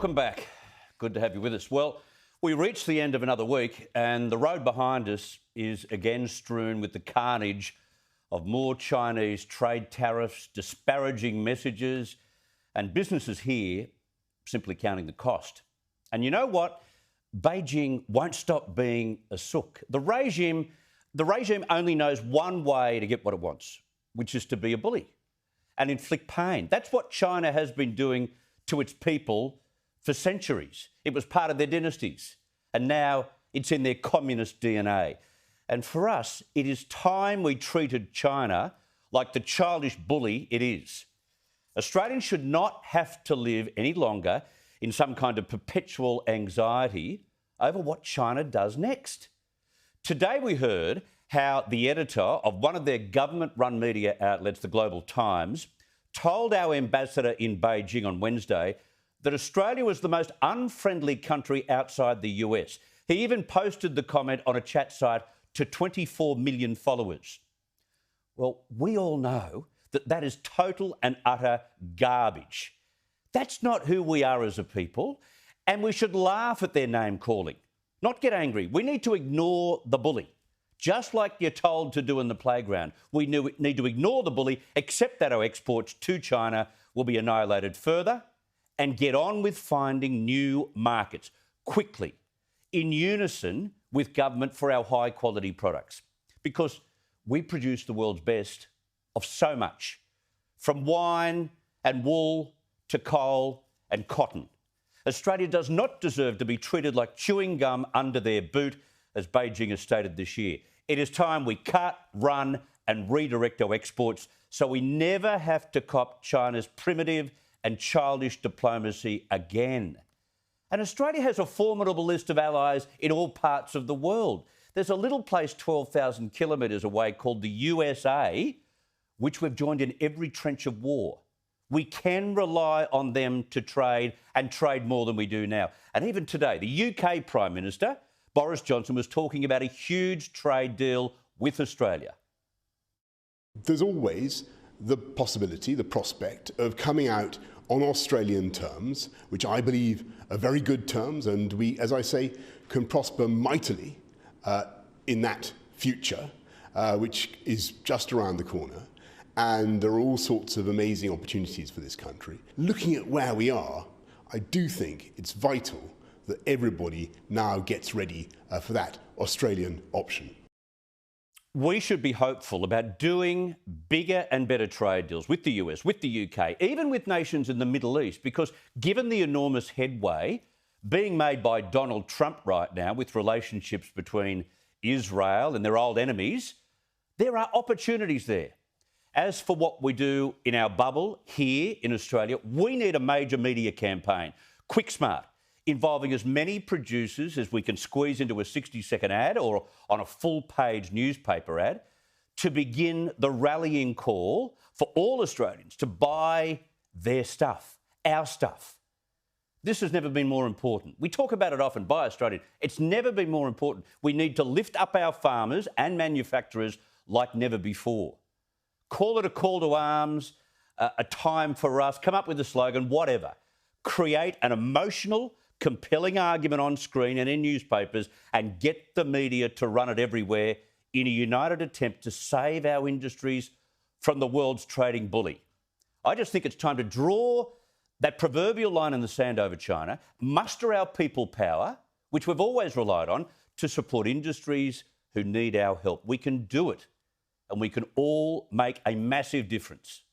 Welcome back. Good to have you with us. Well, we reached the end of another week and the road behind us is again strewn with the carnage of more Chinese trade tariffs, disparaging messages, and businesses here simply counting the cost. And you know what? Beijing won't stop being a sook. The regime only knows one way to get what it wants, which is to be a bully and inflict pain. That's what China has been doing to its people for centuries. It was part of their dynasties, and now it's in their communist DNA. And for us, it is time we treated China like the childish bully it is. Australians should not have to live any longer in some kind of perpetual anxiety over what China does next. Today we heard how the editor of one of their government-run media outlets, the Global Times, told our ambassador in Beijing on Wednesday that Australia was the most unfriendly country outside the US. He even posted the comment on a chat site to 24 million followers. Well, we all know that that is total and utter garbage. That's not who we are as a people, and we should laugh at their name calling, not get angry. We need to ignore the bully, just like you're told to do in the playground. We need to ignore the bully, accept that our exports to China will be annihilated further, and get on with finding new markets quickly, in unison with government for our high-quality products. Because we produce the world's best of so much, from wine and wool to coal and cotton. Australia does not deserve to be treated like chewing gum under their boot, as Beijing has stated this year. It is time we cut, run and redirect our exports so we never have to cop China's primitive and childish diplomacy again. And Australia has a formidable list of allies in all parts of the world. There's a little place 12,000 kilometres away called the USA, which we've joined in every trench of war. We can rely on them to trade and trade more than we do now. And even today, the UK Prime Minister, Boris Johnson, was talking about a huge trade deal with Australia. There's always the possibility, the prospect of coming out on Australian terms, which I believe are very good terms, and we, as I say, can prosper mightily in that future, which is just around the corner. And there are all sorts of amazing opportunities for this country. Looking at where we are, I do think it's vital that everybody now gets ready for that Australian option. We should be hopeful about doing bigger and better trade deals with the US, with the UK, even with nations in the Middle East, because given the enormous headway being made by Donald Trump right now with relationships between Israel and their old enemies, there are opportunities there. As for what we do in our bubble here in Australia, we need a major media campaign, quick, smart, involving as many producers as we can squeeze into a 60-second ad or on a full-page newspaper ad to begin the rallying call for all Australians to buy their stuff, our stuff. This has never been more important. We talk about it often, buy Australian. It's never been more important. We need to lift up our farmers and manufacturers like never before. Call it a call to arms, a time for us, come up with a slogan, whatever. Create an emotional, compelling argument on screen and in newspapers and get the media to run it everywhere in a united attempt to save our industries from the world's trading bully. I just think it's time to draw that proverbial line in the sand over China, muster our people power, which we've always relied on, to support industries who need our help. We can do it, and we can all make a massive difference.